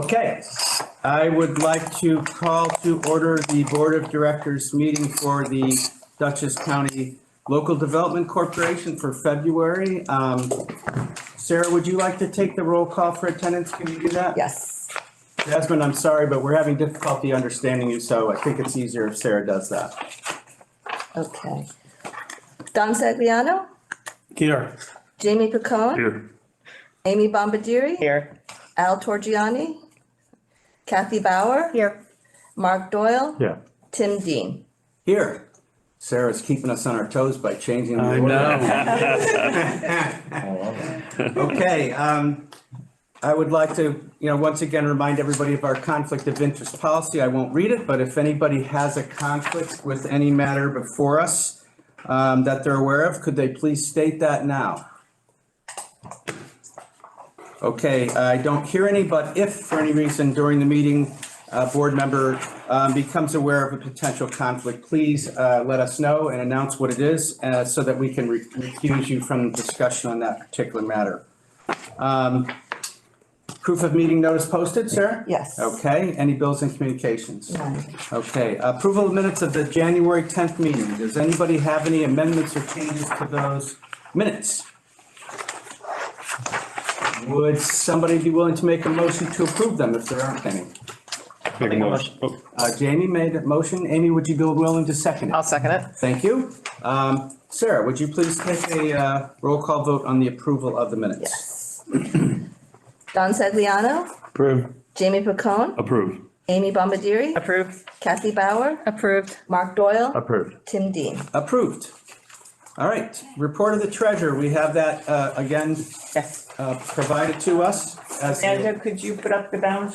Okay, I would like to call to order the Board of Directors meeting for the Dutchess County Local Development Corporation for February. Sarah, would you like to take the roll call for attendance? Can you do that? Yes. Jasmine, I'm sorry, but we're having difficulty understanding you, so I think it's easier if Sarah does that. Okay. Don Sagliano, Here. Jamie Picone, Here. Amy Bombadiri, Here. Al Torgiani, Kathy Bauer, Here. Mark Doyle, Yeah. Tim Dean. Here. Sarah's keeping us on our toes by changing the I order. know. Okay, I would like to, once again, remind everybody of our conflict of interest policy. I won't read it, but if anybody has a conflict with any matter before us that they're aware of, could they please state that now? Okay, I don't hear any, but if for any reason during the meeting, a board member becomes aware of a potential conflict, please let us know and announce what it is so that we can recuse you from discussion on that particular matter. Proof of meeting notice posted, Sarah? Yes. Okay, any bills and communications? None. Okay, approval of minutes of the January 10th meeting. Does anybody have any amendments or changes to those minutes? Would somebody be willing to make a motion to approve them if there aren't any? Make a motion. Oh, Jamie made a motion. Amy, would you be willing to second I'll it? second it. Thank you. Sarah, would you please take a roll call vote on the approval of the minutes? Yes. Don Sagliano, Approve. Jamie Picone, Approve. Amy Bombadiri, Approved. Kathy Bauer, Approved. Mark Doyle, Approved. Tim Dean. Approved. All right, report of the treasurer. We have that again Yes. provided to us. As Amanda, could you put up the balance?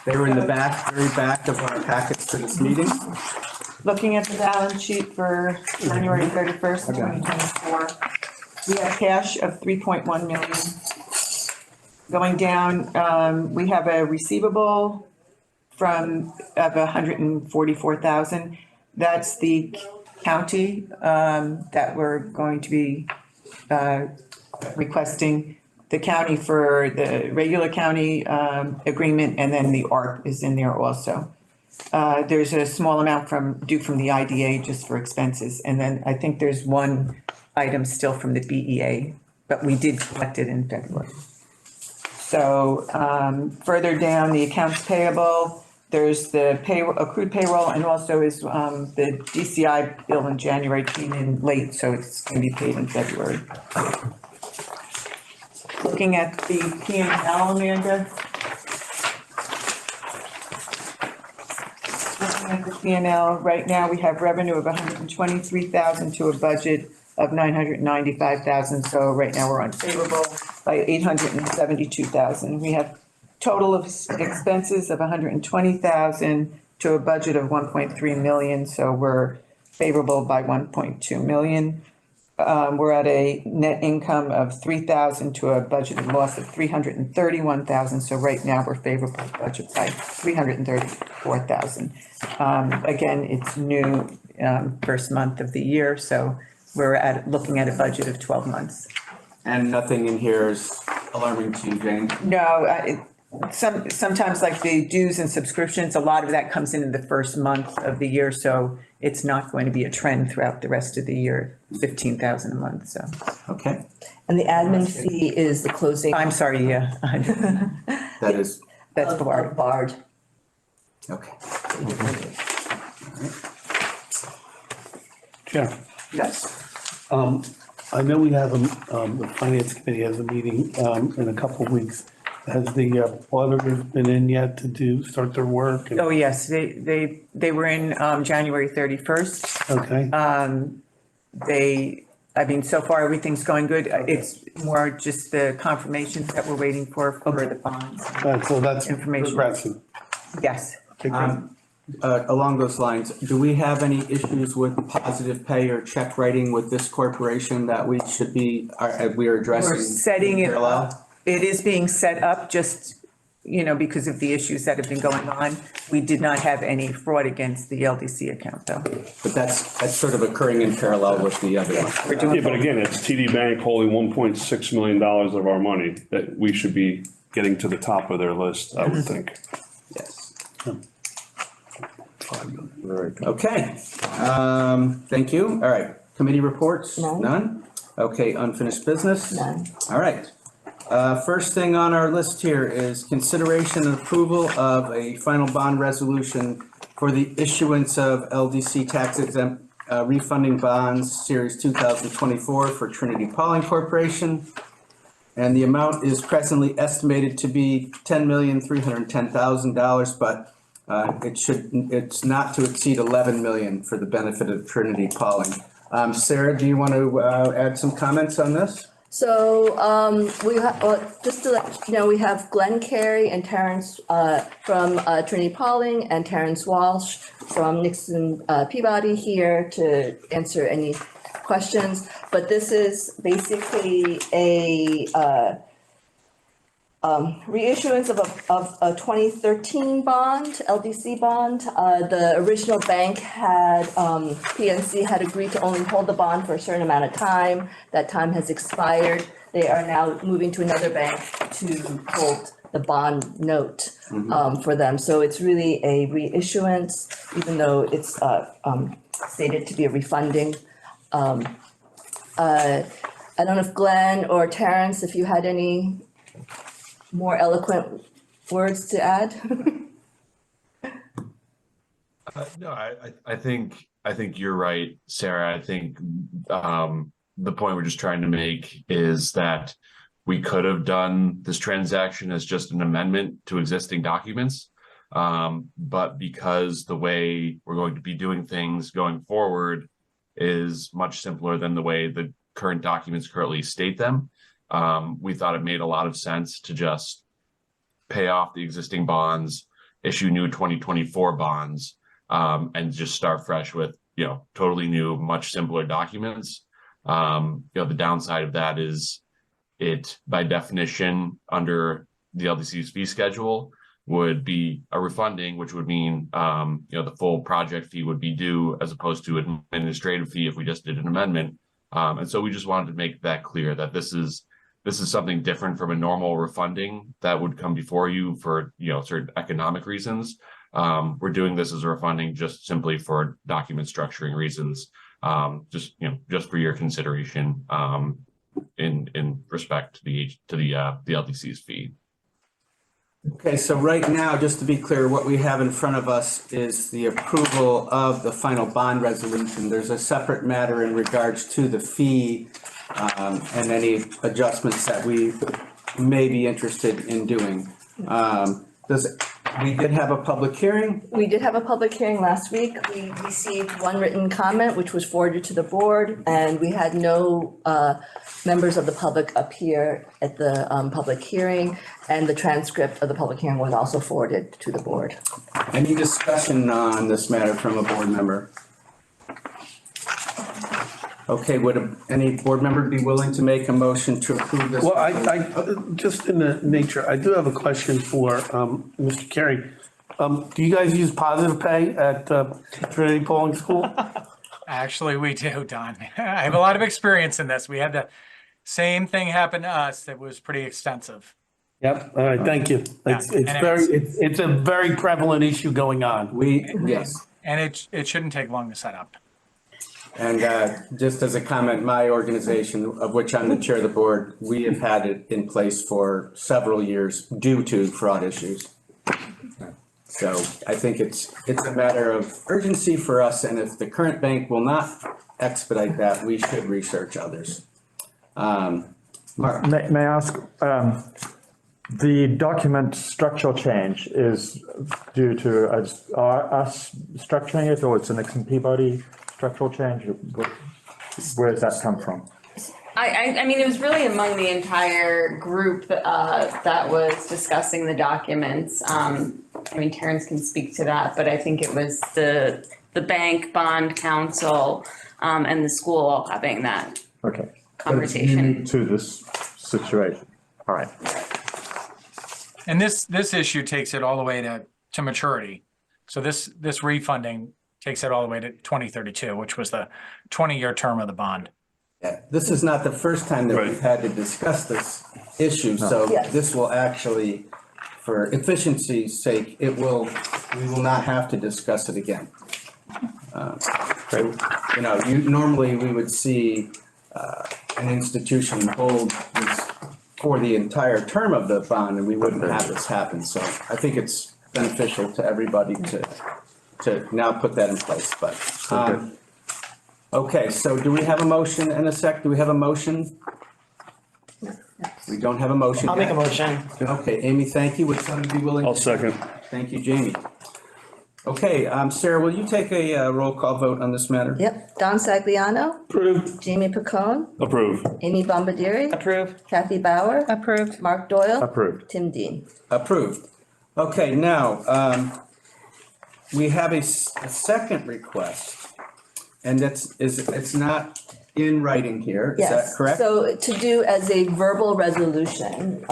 they were in the back, very back of our packets for this meeting. Looking at the balance sheet for January 31st, 2024, we have cash of 3.1 million. Going down, we have a receivable of 144,000. That's the county that we're going to be requesting the county for the regular county agreement, and then the ARP is in there also. There's a small amount due from the IDA just for expenses, and then I think there's one item still from the BEA, but we did collect it in February. So further down, the accounts payable, there's the accrued payroll, and also is the DCI bill in January came in late, so it's going to be paid in February. Looking at the P&L, Amanda. Looking at the P&L, right now we have revenue of 123,000 to a budget of 995,000. So right now we're unfavorable by 872,000. We have total of expenses of 120,000 to a budget of 1.3 million. So we're favorable by 1.2 million. We're at a net income of 3,000 to a budgeted loss of 331,000. So right now we're favorable budget by 334,000. Again, it's new first month of the year, so we're looking at a budget of 12 months. And nothing in here is alarming to you, Jane? No, sometimes like the dues and subscriptions, a lot of that comes in the first month of the year, so it's not going to be a trend throughout the rest of the year, 15,000 a month, so. Okay, And the admin fee is the closing. I'm sorry, yeah. that is, That's the word. Bard. okay. Chair. Yes. I know we have the finance committee has a meeting in a couple of weeks. Has the auditors been in yet to start their work? Oh, yes, they were in January 31st. Okay. So far, everything's going good. It's more just the confirmations that we're waiting for the bonds. So that's Information. progressive. Yes. Okay, great. Along those lines, do we have any issues with positive pay or check writing with this corporation that we should be, we are addressing? We're setting it parallel? up. It is being set up just, because of the issues that have been going on. We did not have any fraud against the LDC account, though. But that's sort of occurring in parallel with the other one. We're doing Yeah, but again, it's TD Bank holding $1.6 million of our money that we should be getting to the top of their list, I would think. Yes. 5 million. Right. Okay, thank you. All right, committee reports? None. Okay, unfinished business? None. All right. First thing on our list here is consideration and approval of a final bond resolution for the issuance of LDC tax exempt refunding bonds, Series 2024 for Trinity Pauling Corporation. And the amount is presently estimated to be $10,310,000, but it's not to exceed 11 million for the benefit of Trinity Pauling. Sarah, do you want to add some comments on this? So, we have, just to let you know, we have Glenn Carey and Terrence, from, Trinity Pauling, and Terrence Walsh from Nixon, Peabody here to answer any questions. But this is basically a, reissuance of a 2013 bond, LDC bond. The original bank had, PNC had agreed to only hold the bond for a certain amount of time. That time has expired. They are now moving to another bank to hold the bond note, for them. So it's really a reissuance, even though it's, stated to be a refunding. I don't know if Glenn or Terrence, if you had any more eloquent words to add? No, I think you're right, Sarah. I think the point we're just trying to make is that we could have done this transaction as just an amendment to existing documents. But because the way we're going to be doing things going forward is much simpler than the way the current documents currently state them, we thought it made a lot of sense to just pay off the existing bonds, issue new 2024 bonds, and just start fresh with, totally new, much simpler documents. The downside of that is it, by definition, under the LDC's fee schedule, would be a refunding, which would mean, the full project fee would be due as opposed to an administrative fee if we just did an amendment. And so we just wanted to make that clear that this is something different from a normal refunding that would come before you for, certain economic reasons. We're doing this as a refunding just simply for document structuring reasons, just for your consideration, in respect to the LDC's fee. Okay, so right now, just to be clear, what we have in front of us is the approval of the final bond resolution. There's a separate matter in regards to the fee and any adjustments that we may be interested in doing. We did have a public hearing. We did have a public hearing last week. We received one written comment, which was forwarded to the board, and we had no members of the public appear at the public hearing, and the transcript of the public hearing was also forwarded to the board. Any discussion on this matter from a board member? Okay, would any board member be willing to make a motion to approve this? Well, I just in the nature, I do have a question for Mr. Carey. Do you guys use positive pay at Trinity Pauling School? Actually, we do, Don. I have a lot of experience in this. We had the same thing happen to us that was pretty extensive. Yep, all right, thank you. It's a very prevalent issue going on. Yes. And it shouldn't take long to set up. And just as a comment, my organization, of which I'm the chair of the board, we have had it in place for several years due to fraud issues. So I think it's a matter of urgency for us, and if the current bank will not expedite that, we should research others. Mark? May I ask, the document structural change is due to us structuring it, or it's a Nixon Peabody structural change? Where does that come from? I mean, it was really among the entire group that was discussing the documents. I mean, Terrence can speak to that, but I think it was the bank, bond council, and the school all having that conversation. To this situation. All right. And this issue takes it all the way to maturity. So this refunding takes it all the way to 2032, which was the 20-year term of the bond. Yeah, this is not the first time that we've had to discuss this issue, so Yes. this will actually, for efficiency's sake, we will not have to discuss it again. You know, normally we would see an institution hold this for the entire term of the bond, and we wouldn't have this happen. So I think it's beneficial to everybody to now put that in place, but. Okay, so do we have a motion and a sec? Do we have a motion? We don't have a motion. I'll make a yet. motion. Okay, Amy, thank you. Would somebody be willing? I'll second. Thank you, Jamie. Okay, Sarah, will you take a roll call vote on this matter? Yep, Don Sagliano, Approved. Jamie Picone, Approve. Amy Bombadiri, Approve. Kathy Bauer, Approved. Mark Doyle, Approved. Tim Dean. Approved. Okay, now, we have a second request, and it's not in writing here, is that Yes, correct? so to do as a verbal resolution,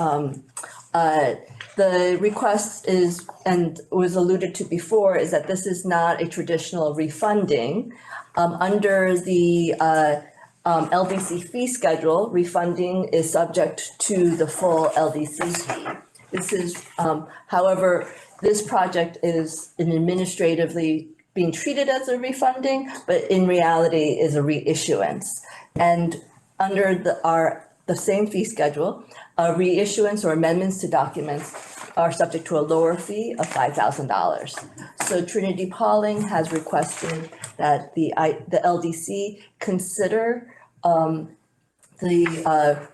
the request is, and was alluded to before, is that this is not a traditional refunding. Under the LDC fee schedule, refunding is subject to the full LDC fee. This is, however, this project is an administratively being treated as a refunding, but in reality is a reissuance. And under the same fee schedule, a reissuance or amendments to documents are subject to a lower fee of $5,000. So Trinity Pauling has requested that the LDC consider the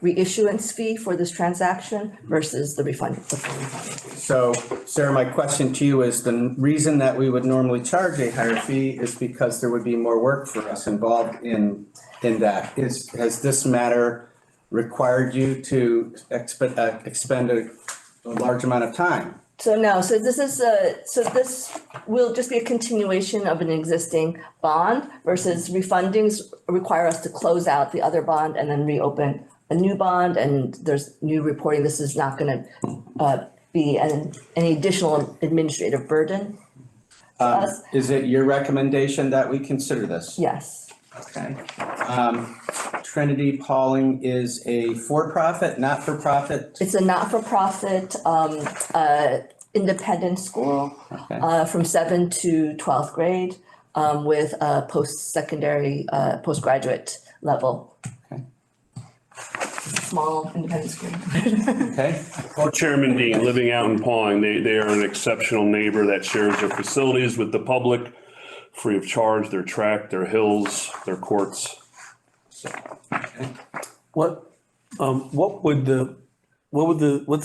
reissuance fee for this transaction versus the refund, the full refunding fee. So, Sarah, my question to you is the reason that we would normally charge a higher fee is because there would be more work for us involved in that. Has this matter required you to expend a large amount of time? So no, so this will just be a continuation of an existing bond versus refundings require us to close out the other bond and then reopen a new bond, and there's new reporting. This is not gonna be any additional administrative burden to us. Is it your recommendation that we consider this? Yes, Okay. Trinity Pauling is a for-profit, not-for-profit? it's a not-for-profit independent school Okay. from 7th to 12th grade with a post-secondary, postgraduate level. Okay. Small independent school. Okay, Well, Chairman Dean, living out in Pawing, they are an exceptional neighbor that shares their facilities with the public, free of charge, their track, their hills, their courts. What's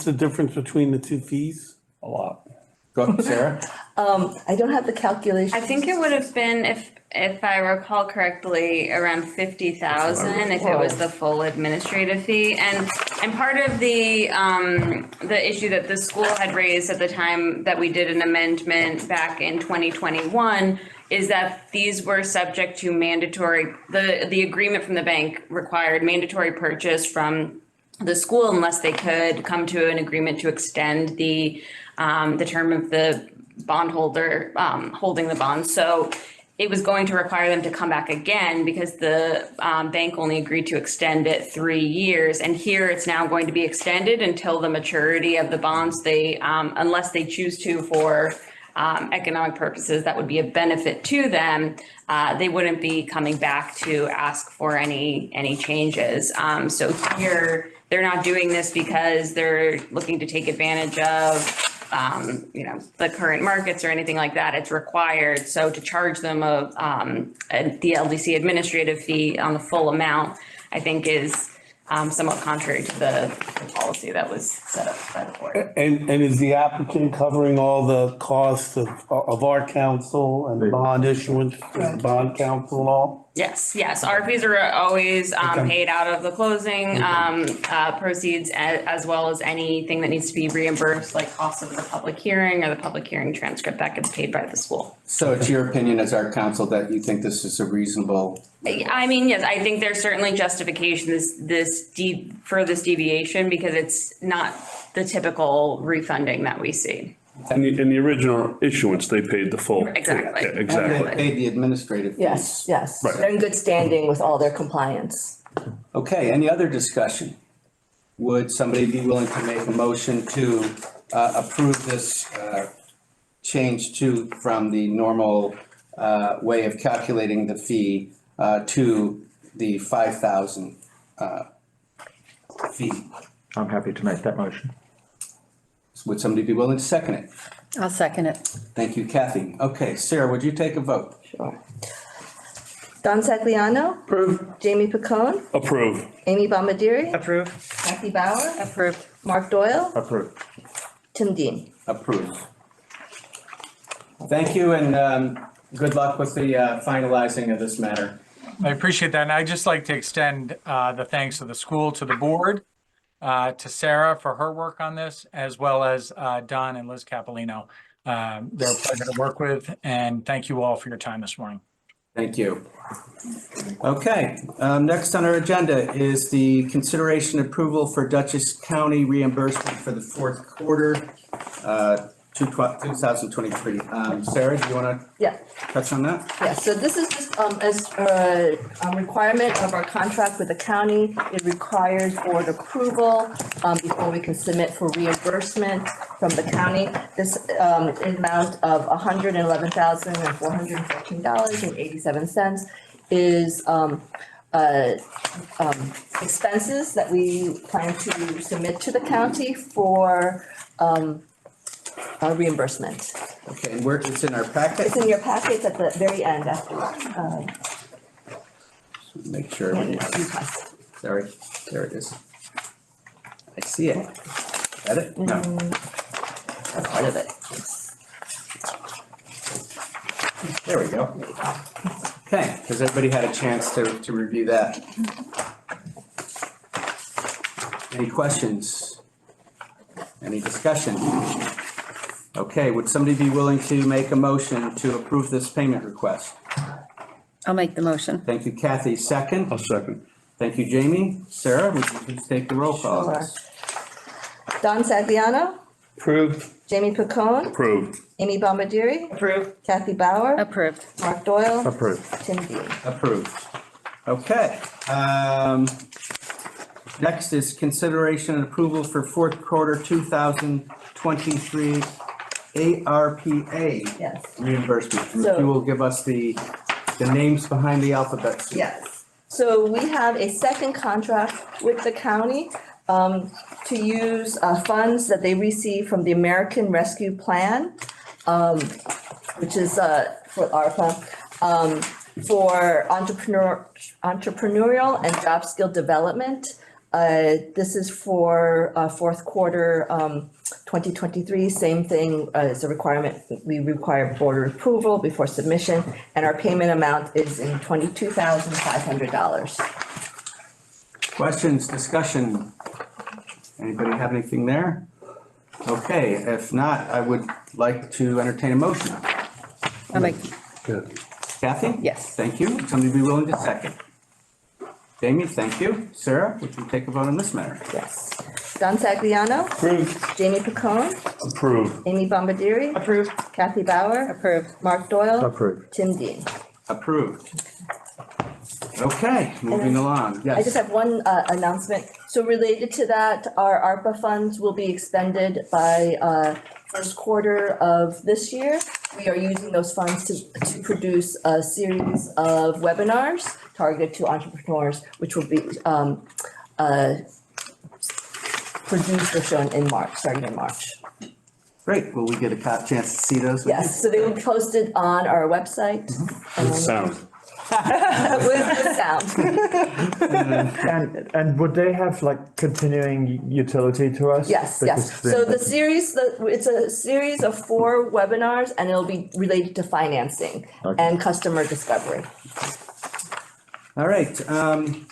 the difference between the two fees? A lot. go ahead, Sarah. I don't have the calculation. I think it would have been, if I recall correctly, around 50,000 if it was the full administrative fee. And part of the issue that the school had raised at the time that we did an amendment back in 2021 is that these were subject to mandatory, the agreement from the bank required mandatory purchase from the school unless they could come to an agreement to extend the term of the bondholder holding the bond. So it was going to require them to come back again because the bank only agreed to extend it 3 years. And here it's now going to be extended until the maturity of the bonds. They, unless they choose to for economic purposes, that would be a benefit to them. They wouldn't be coming back to ask for any changes. So here they're not doing this because they're looking to take advantage of the current markets or anything like that. It's required. So to charge them the LDC administrative fee on the full amount, I think is somewhat contrary to the policy that was set up by the board. And is the applicant covering all the costs of our council and the bond issuance, bond council and all? Yes. Our fees are always paid out of the closing proceeds as well as anything that needs to be reimbursed, like costs of the public hearing or the public hearing transcript that gets paid by the school. So it's your opinion as our council that you think this is a reasonable? I mean, yes, I think there's certainly justification for this deviation because it's not the typical refunding that we see. In the original issuance, they paid the full. Exactly. Yeah, And they exactly. paid the administrative fees. Yes. Right. They're in good standing with all their compliance. Okay, any other discussion? Would somebody be willing to make a motion to approve this change from the normal way of calculating the fee to the 5,000 fee? I'm happy to make that motion. Would somebody be willing to second it? I'll second it. Thank you, Kathy. Okay, Sarah, would you take a vote? Sure. Don Sagliano. Approve. Jamie Picone. Approve. Amy Bombadiri. Approve. Kathy Bauer. Approved. Mark Doyle. Approved. Tim Dean. Approve. Thank you, and good luck with the finalizing of this matter. I appreciate that. And I'd just like to extend the thanks to the school, to the board, to Sarah for her work on this, as well as Don and Liz Capolino. They're a pleasure to work with, and thank you all for your time this morning. Thank you. Okay, next on our agenda is the consideration approval for Dutchess County reimbursement for the fourth quarter, 2023. Sarah, do you want to Yeah. touch on that? Yeah, so this is just as a requirement of our contract with the county. It requires board approval before we can submit for reimbursement from the county. This amount of $111,414.87 is expenses that we plan to submit to the county for reimbursement. Okay, and where, it's in our packet? It's in your packets at the very end after. Make sure. Sorry, there it is. I see it. Got it? No. That's part of it. There we go. Okay, has everybody had a chance to review that? Any questions? Any discussion? Okay, would somebody be willing to make a motion to approve this payment request? I'll make the motion. Thank you, Kathy. Second? I'll second. Thank you, Jamie. Sarah, would you please take the roll call on this? Don Sagliano, Approved. Jamie Picone, Approved. Amy Bombadiri, Approved. Kathy Bauer, Approved. Mark Doyle, Approved. Tim Dean. Approved. Okay. Next is consideration and approval for fourth quarter 2023 ARPA Yes. reimbursement. And So- if you will give us the names behind the alphabet soup. Yes. So we have a second contract with the county to use funds that they receive from the American Rescue Plan, which is for ARPA, for entrepreneurial and job skill development. This is for fourth quarter 2023, same thing as a requirement. We require board approval before submission, and our payment amount is in $22,500. Questions, discussion? Anybody have anything there? Okay, if not, I would like to entertain a motion. I'll make, Good. Kathy? Yes. Thank you. Would somebody be willing to second? Jamie, thank you. Sarah, would you take a vote on this matter? Yes. Don Sagliano, Approved. Jamie Picone, Approved. Amy Bombadiri. Approved. Kathy Bauer. approved. Mark Doyle. Approved. Tim Dean. Approved. Okay, moving along. I just Yes. have one announcement. So related to that, our ARPA funds will be expended by first quarter of this year. We are using those funds to produce a series of webinars targeted to entrepreneurs, which will be produced or shown in March, starting in March. Great. Will we get a chance to see those? Yes, so they will be posted on our website. Sound. With sound. And would they have like continuing utility to us? Yes, yes. Because So the series, it's a series of 4 webinars, and it'll be related to financing and customer discovery. All right, and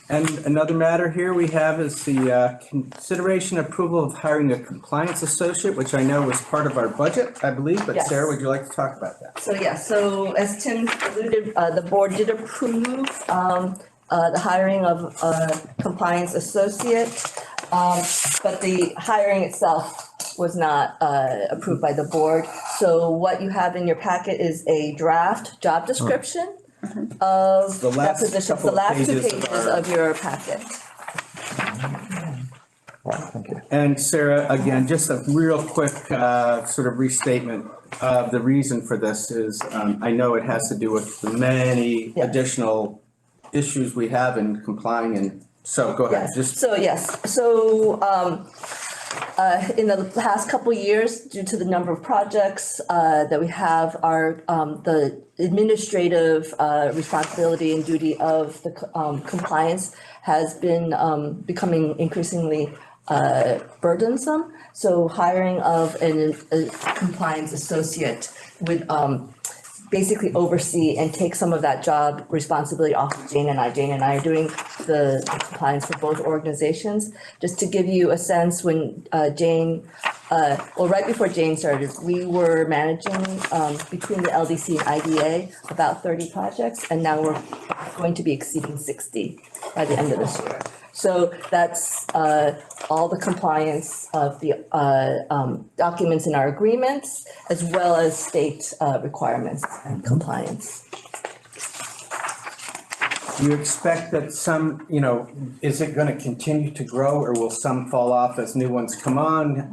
another matter here we have is the consideration approval of hiring a compliance associate, which I know was part of our budget, I believe, but Yes. Sarah, would you like to talk about that? So, yeah, so as Tim alluded, the board did approve the hiring of a compliance associate, but the hiring itself was not approved by the board. So what you have in your packet is a draft job description of The that last position, couple the last two pages of pages our- of your packet. Right, thank you. And Sarah, again, just a real quick sort of restatement of the reason for this is, I know it has to do with the many Yes. additional issues we have in complying, and so go ahead, Yes, just, in the past couple years, due to the number of projects that we have, the administrative responsibility and duty of the compliance has been becoming increasingly burdensome. So hiring of a compliance associate would basically oversee and take some of that job responsibility off of Jane and I. Jane and I are doing the compliance for both organizations. Just to give you a sense, when right before Jane started, we were managing between the LDC and IDA about 30 projects, and now we're going to be exceeding 60 by the end of this year. So that's all the compliance of the documents in our agreements, as well as state requirements and compliance. do you expect that some, is it gonna continue to grow, or will some fall off as new ones come on?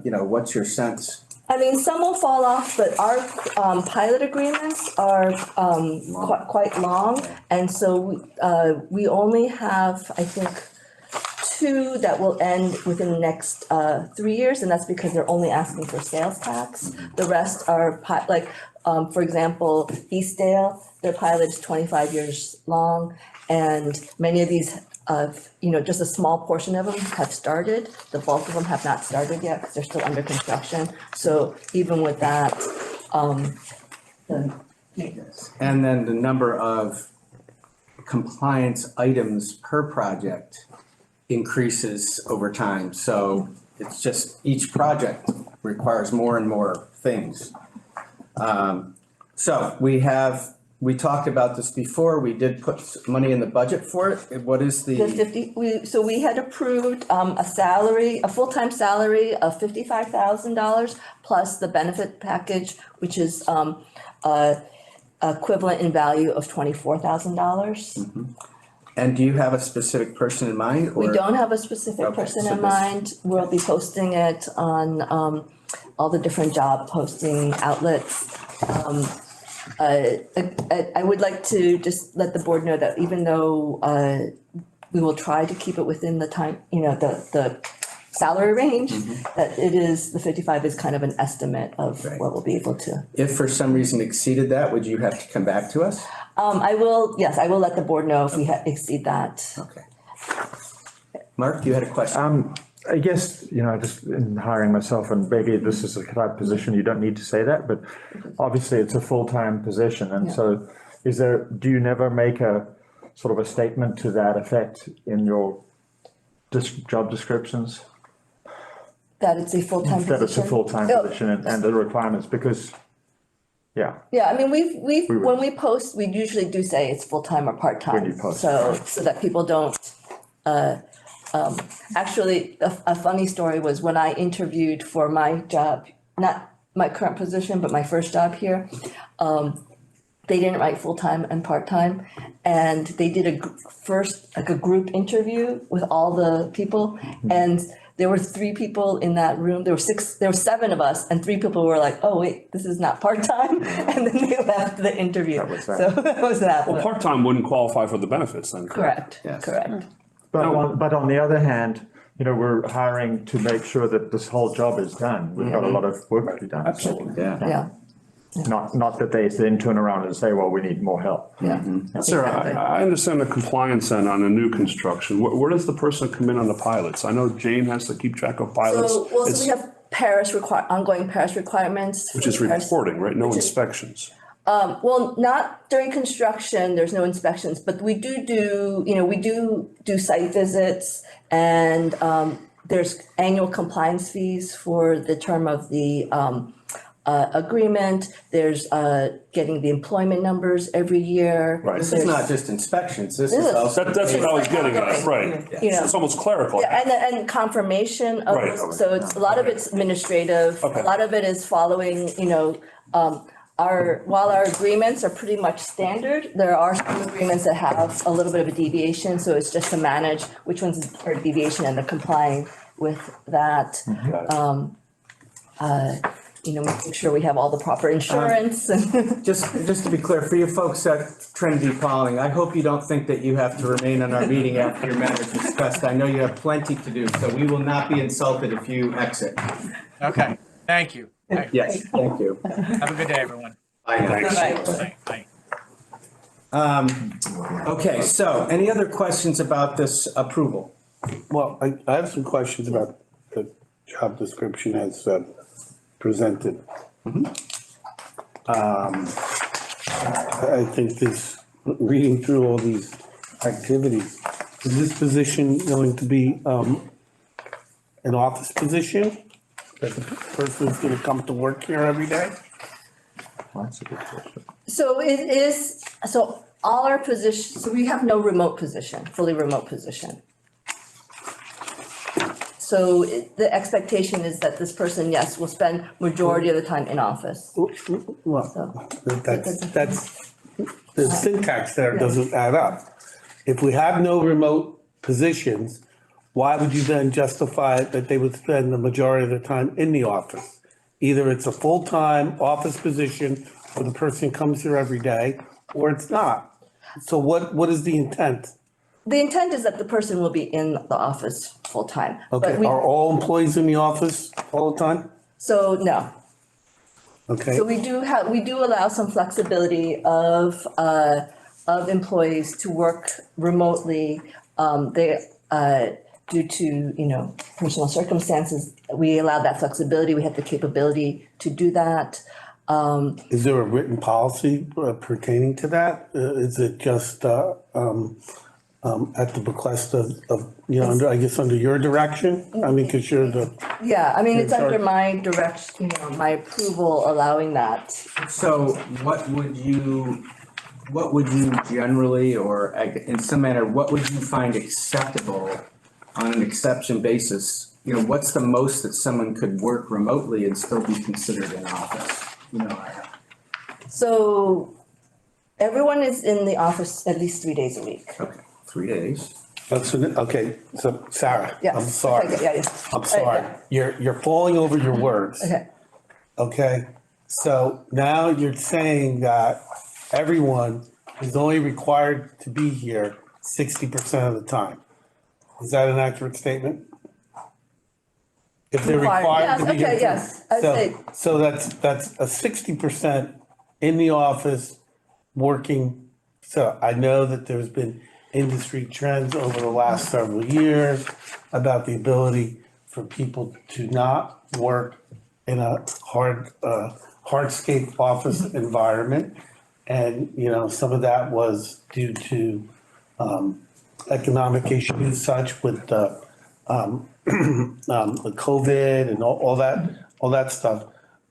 What's your sense? I mean, some will fall off, but our pilot agreements are quite long. And so we only have, I think, 2 that will end within the next 3 years, and that's because they're only asking for sales tax. The rest are, for example, Eastdale, their pilot is 25 years long, and many of these, just a small portion of them have started. The bulk of them have not started yet because they're still under construction. So even with that, And then the number of compliance items per project increases over time. So it's just each project requires more and more things. So we talked about this before. We did put money in the budget for it. What is the 50, we had approved a full-time salary of $55,000 plus the benefit package, which is equivalent in value of $24,000. And do you have a specific person in mind? We or- don't have a specific Okay, person so in this- mind. We'll be posting it on all the different job posting outlets. I would like to just let the board know that even though we will try to keep it within the time, the salary range, that the 55 is kind of an estimate of Right. what we'll be able to. If for some reason exceeded that, would you have to come back to us? I will let the board know if we exceed that. Okay. Mark, you had a question? I guess, just in hiring myself, and maybe this is a type position, you don't need to say that, but obviously it's a full-time position. And so do you never make a sort of a statement to that effect in your job descriptions? That it's a full-time position? That it's a full-time Oh. position and the requirements, because, yeah. Yeah, I mean, when we post, we usually do say it's full-time or part-time. When you post. So that people don't, actually, a funny story was when I interviewed for my job, not my current position, but my first job here, they didn't write full-time and part-time. And they did a group interview with all the people. And there were 3 people in that room. There were 7 of us, and 3 people were like, "Oh wait, this is not part-time," and then they left the interview. That was that. So that was that. Well, part-time wouldn't qualify for the benefits then, correct? Correct, Yes. correct. But on the other hand, we're hiring to make sure that this whole job is done. We've got a lot of work to be done. Absolutely, yeah. Yeah, Not that they then turn around and say, well, we need more help. yeah. Sarah, I understand the compliance end on a new construction. Where does the person come in on the pilots? I know Jane has to keep track of pilots. So we have ongoing Paris requirements. Which is Paris- reporting, right? No which is- inspections. Well, not during construction, there's no inspections, but we do site visits, and there's annual compliance fees for the term of the agreement. There's getting the employment numbers every year. Right. This is not just inspections, this is This is- also. That's what I was getting at, right? You know. It's almost clerical. Yeah, and confirmation of, Right. so it's, a lot of it's administrative, a Okay. lot of it is following, while our agreements are pretty much standard, there are some agreements that have a little bit of a deviation, so it's just to manage which ones are deviation and they're complying with that. Making sure we have all the proper insurance and. Just to be clear, for you folks at Trinity Calling, I hope you don't think that you have to remain in our meeting after your matter is discussed. I know you have plenty to do, so we will not be insulted if you exit. Okay, thank you. Yes, thank you. Have a good day, everyone. Right. Bye. Okay, so any other questions about this approval? Well, I have some questions about the job description as presented. I think this, reading through all these activities, is this position going to be an office position? That the person's gonna come to work here every day? So it is, so all our positions, so we have no remote position, fully remote position. So the expectation is that this person, yes, will spend majority of the time in office. Well, that's, the syntax there doesn't add up. If we have no remote positions, why would you then justify that they would spend the majority of the time in the office? Either it's a full-time office position where the person comes here every day, or it's not. So what is the intent? The intent is that the person will be in the office full-time. but Okay, we- are all employees in the office all the time? So, no. Okay, So we do allow some flexibility of employees to work remotely. Due to, personal circumstances, we allow that flexibility. We have the capability to do that. is there a written policy pertaining to that? Is it just at the bequest of, I guess under your direction? I mean, because you're the, Yeah, I mean, it's Sure. under my direction, my approval allowing that. So what would you generally, or in some manner, what would you find acceptable on an exception basis? What's the most that someone could work remotely and still be considered in office? So everyone is in the office at least 3 days a week. Okay, 3 days. okay, so Sarah, Yes. I'm sorry. Okay, yeah. I'm sorry. You're falling over your words. Okay. Okay, so now you're saying that everyone is only required to be here 60% of the time. Is that an accurate statement? If they're required to be here. Yes, I'd say, So that's a 60% in the office working. So I know that there's been industry trends over the last several years about the ability for people to not work in a hardscape office environment. And, some of that was due to economic issues such with the COVID and all that stuff.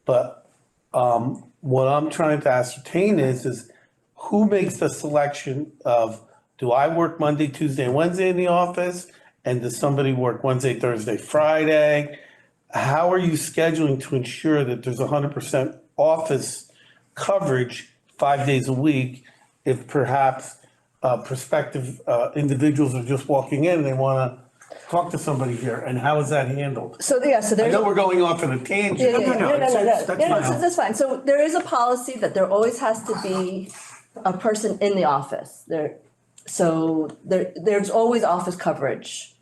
But what I'm trying to ascertain is who makes the selection of, do I work Monday, Tuesday, and Wednesday in the office? And does somebody work Wednesday, Thursday, Friday? How are you scheduling to ensure that there's 100% office coverage 5 days a week if perhaps prospective individuals are just walking in and they want to talk to somebody here? And how is that handled? so I there's. know we're going off on a Yeah, tangent. yeah, No, no, that's fine. that's fine. So there is a policy that there always has to be a person in the office. There's always office coverage.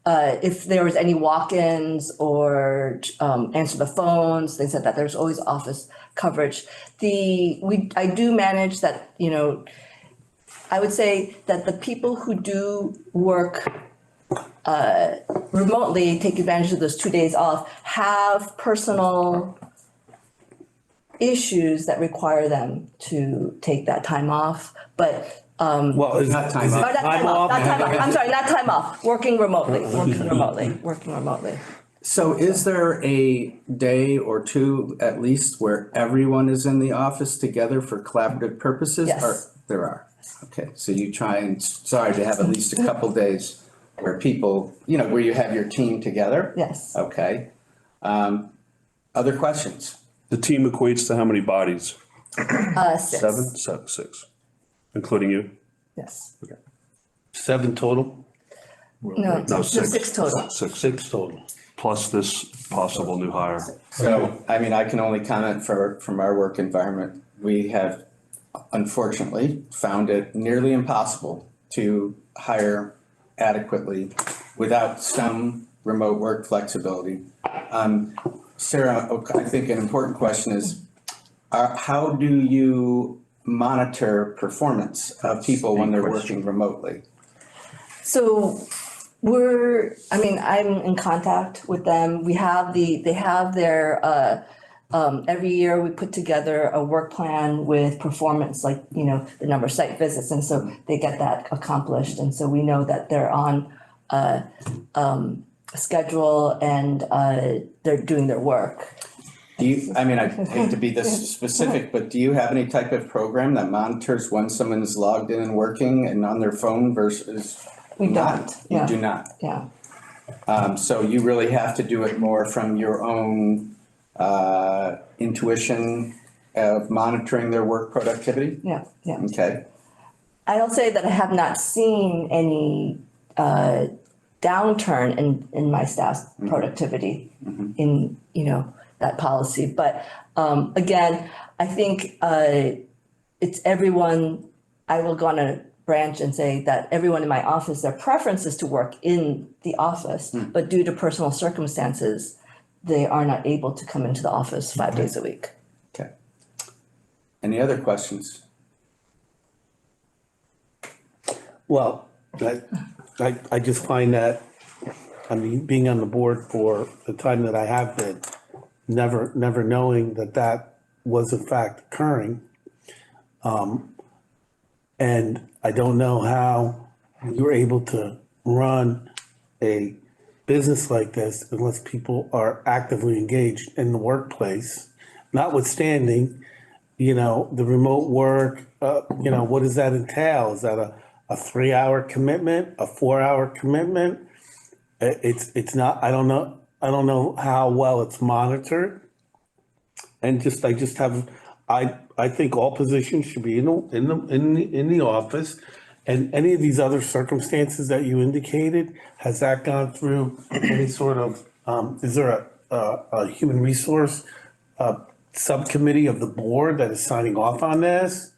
If there was any walk-ins or answer the phones, things like that, there's always office coverage. I do manage that, I would say that the people who do work remotely, take advantage of those 2 days off, have personal issues that require them to take that time off, but Well, is Not time is it off. not time time off, off? not time off, I'm sorry, not time off, working remotely. So is there a day or two at least where everyone is in the office together for collaborative purposes? Yes. Or there are? Okay, so you try and strive to have at least a couple days where people, where you have your team together? Yes. Okay. Other questions? The team equates to how many bodies? 6. Six, including you? Yes. 7 total? No, No, six 6. total. 6 total. Plus this possible new hire. So, I mean, I can only comment from our work environment. We have unfortunately found it nearly impossible to hire adequately without some remote work flexibility. Sarah, I think an important question is, how do you monitor performance of people when they're working remotely? So I'm in contact with them. They have their, every year we put together a work plan with performance, like, the number of site visits. And so they get that accomplished. And so we know that they're on a schedule and they're doing their work. I hate to be this specific, but do you have any type of program that monitors when someone is logged in and working and on their phone versus We not? don't. You Yeah. do not. Yeah. So you really have to do it more from your own intuition of monitoring their work productivity? Yeah. Yeah. Okay. I'll say that I have not seen any downturn in my staff's productivity in, that policy. But again, I think it's everyone, I will go on a branch and say that everyone in my office, their preference is to work in the office, but due to personal circumstances, they are not able to come into the office 5 days a week. Okay. Any other questions? Well, I just find that, being on the board for the time that I have been, never knowing that was in fact occurring. And I don't know how you're able to run a business like this unless people are actively engaged in the workplace, notwithstanding, the remote work, what does that entail? Is that a 3-hour commitment, a 4-hour commitment? It's not, I don't know how well it's monitored. And I think all positions should be in the office. And any of these other circumstances that you indicated, has that gone through any sort of, is there a human resource subcommittee of the board that is signing off on this?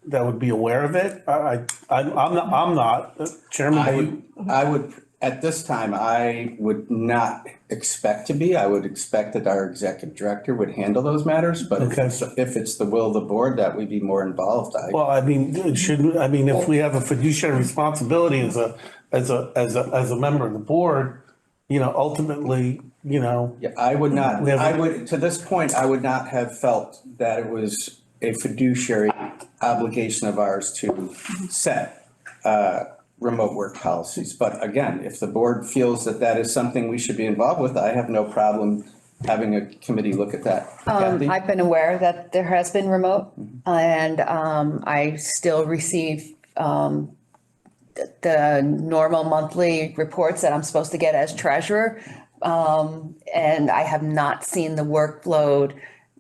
That would be aware of it? I'm not, Chairman. I would, at this time, I would not expect to be. I would expect that our executive director would handle those matters, but if it's the will of the board that we be more involved, Well, if we have a fiduciary responsibility as a member of the board, ultimately, Yeah, I would not, to this point, I would not have felt that it was a fiduciary obligation of ours to set remote work policies. But again, if the board feels that is something we should be involved with, I have no problem having a committee look at that. Kathy? I've been aware that there has been remote, and I still receive the normal monthly reports that I'm supposed to get as treasurer. And I have not seen the workload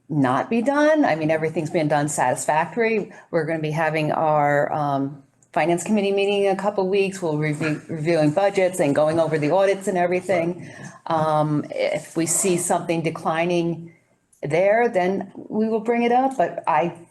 not be done. Everything's been done satisfactory. We're going to be having our finance committee meeting in a couple of weeks. We'll be reviewing budgets and going over the audits and everything. If we see something declining there, then we will bring it up. But I'm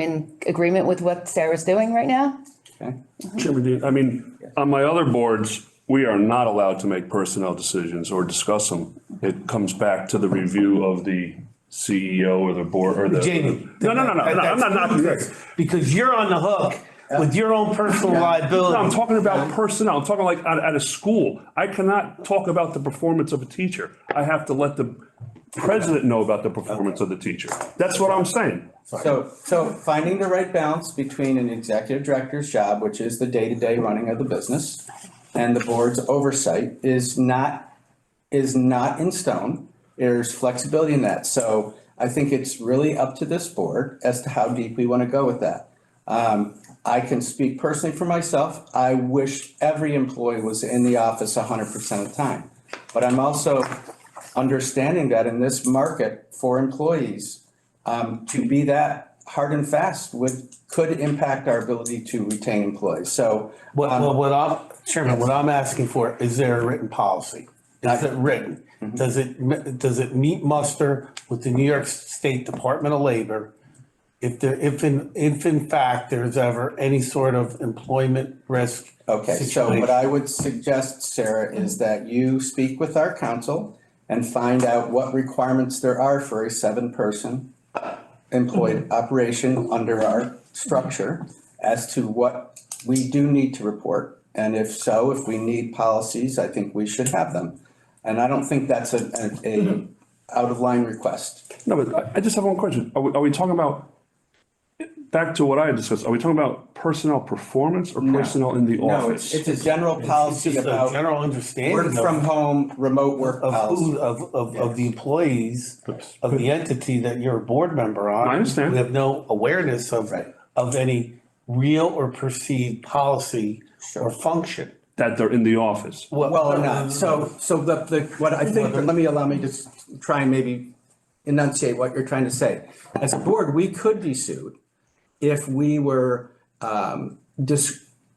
in agreement with what Sarah's doing right now. Okay. Chairman Dean, on my other boards, we are not allowed to make personnel decisions or discuss them. It comes back to the review of the CEO or the board or the. Jamie. No, I'm not knocking this. Because you're on the hook with your own personal liability. No, I'm talking about personnel. I'm talking like at a school. I cannot talk about the performance of a teacher. I have to let the president know about the performance of the teacher. That's what I'm saying. So finding the right balance between an executive director's job, which is the day-to-day running of the business, and the board's oversight is not in stone. There's flexibility in that. So I think it's really up to this board as to how deep we want to go with that. I can speak personally for myself. I wish every employee was in the office 100% of the time. But I'm also understanding that in this market for employees, to be that hard and fast could impact our ability to retain employees. So. Chairman, what I'm asking for, is there a written policy? Is it written? Does it meet muster with the New York State Department of Labor? If in fact there's ever any sort of employment risk. Okay, so what I would suggest, Sarah, is that you speak with our council and find out what requirements there are for a 7-person employed operation under our structure as to what we do need to report. And if so, if we need policies, I think we should have them. And I don't think that's a out of line request. No, but I just have one question. Are we talking about, back to what I had discussed, are we talking about personnel performance or personnel in the No, office? it's a general policy Just a about general understanding work from home, remote work policy. of the employees of the entity that you're a board member on. I understand. We have no awareness of any real or perceived policy or function. That they're in the office. Well, or not. So what I think, allow me to try and maybe enunciate what you're trying to say. As a board, we could be sued if we were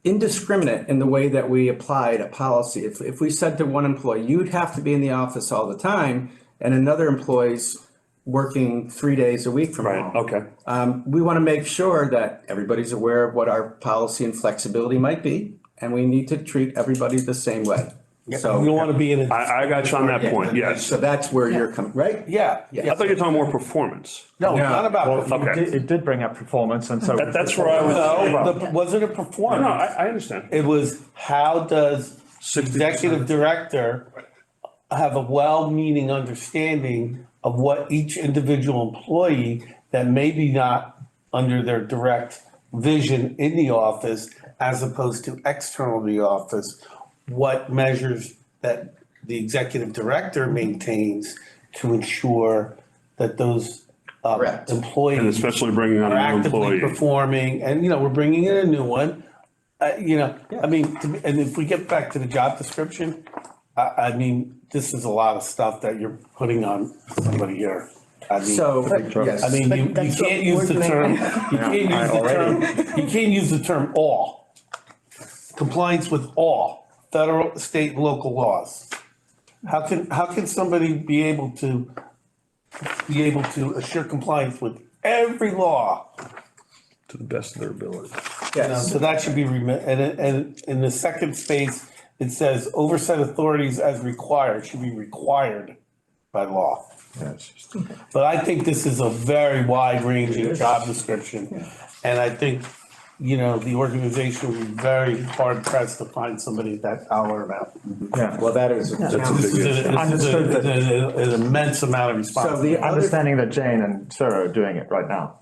indiscriminate in the way that we applied a policy. If we said to one employee, you'd have to be in the office all the time, and another employee's working 3 days a week from home. Okay. We want to make sure that everybody's aware of what our policy and flexibility might be, and we need to treat everybody the same way. So You don't want to be in a. I got you on that point, yes. So that's where you're coming, right? Yeah. I thought you were talking more performance. No, not about. Okay. It did bring up performance, and so. That's where I was. No, wasn't a No, performance. I understand. It was, how does executive director have a well-meaning understanding of what each individual employee that maybe not under their direct vision in the office, as opposed to external to the office, what measures that the executive director maintains to ensure that those Correct. employees. And especially bringing on are a new actively employee. performing, and, we're bringing in a new one. And if we get back to the job description, this is a lot of stuff that you're putting on somebody here. So, yes. You that's what can't use the board term, member- you can't use the term all. Compliance with all federal, state, and local laws. How can somebody be able to assure compliance with every law? To the best of their ability. Yes. So that should be and in the second space, it says oversight authorities as required, should be required by law. But I think this is a very wide ranging job description. And I think, the organization will be very hard pressed to find somebody at that dollar amount. Yeah. Well, that is a This challenge. is an immense amount of So responsibility. the other, Understanding that Jane and Sarah are doing it right now.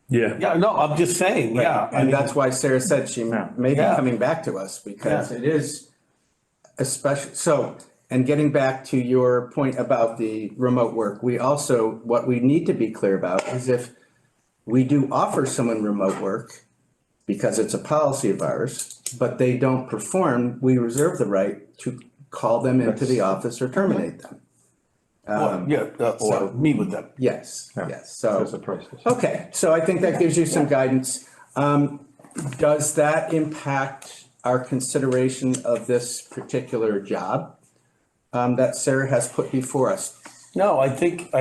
Yeah. Yeah, no, I'm just saying, yeah. and that's why Sarah said she may be Yeah. coming back to us, because Yeah. it is especially, so, and getting back to your point about the remote work, what we need to be clear about is if we do offer someone remote work, because it's a policy of ours, but they don't perform, we reserve the right to call them into the office or terminate them. Or meet with them. Yes, Yeah. yes, There's so, a process. okay, so I think that gives you some guidance. Does that impact our consideration of this particular job that Sarah has put before us? No, I think,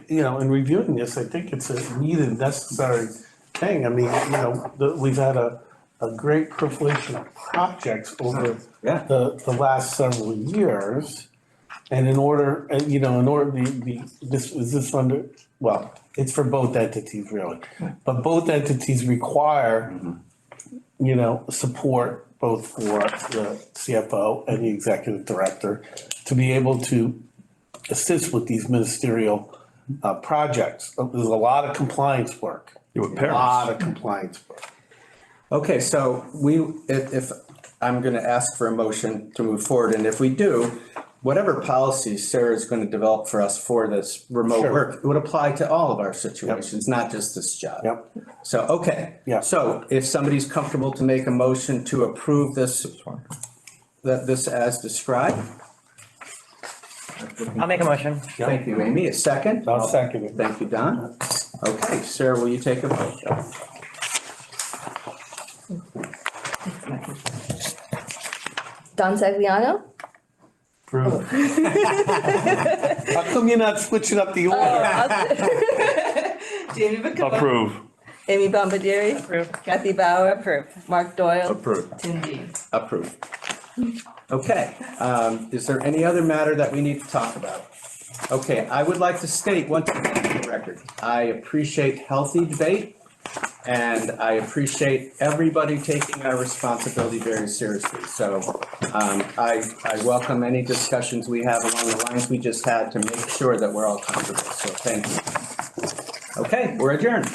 in reviewing this, I think it's a needed, necessary thing. We've had a great proliferation of projects over Yeah. the last several years. And it's for both entities really, but both entities require, support both for the CFO and the executive director to be able to assist with these ministerial projects. There's a lot of compliance work. Yeah, with parents. A lot of compliance work. Okay, so if I'm gonna ask for a motion to move forward, and if we do, whatever policy Sarah is gonna develop for us for this remote Sure. work, it would apply to all of our situations, not just this job. Yep. So, okay. Yeah. So if somebody's comfortable to make a motion to approve this as described, I'll make a motion. Thank you, Amy. A second? I'll second it. Thank you, Don. Okay, Sarah, will you take a vote? Don Sagliano? How come you're not switching up the order? Jamie Bacone? Approve. Amy Bombardieri? Approve. Kathy Bauer? Approve. Mark Doyle? Approved. Tim Dean? Approved. Okay, is there any other matter that we need to talk about? Okay, I would like to state one thing for the record. I appreciate healthy debate, and I appreciate everybody taking our responsibility very seriously. So I welcome any discussions we have along the lines we just had to make sure that we're all comfortable. So thank you. Okay, we're adjourned.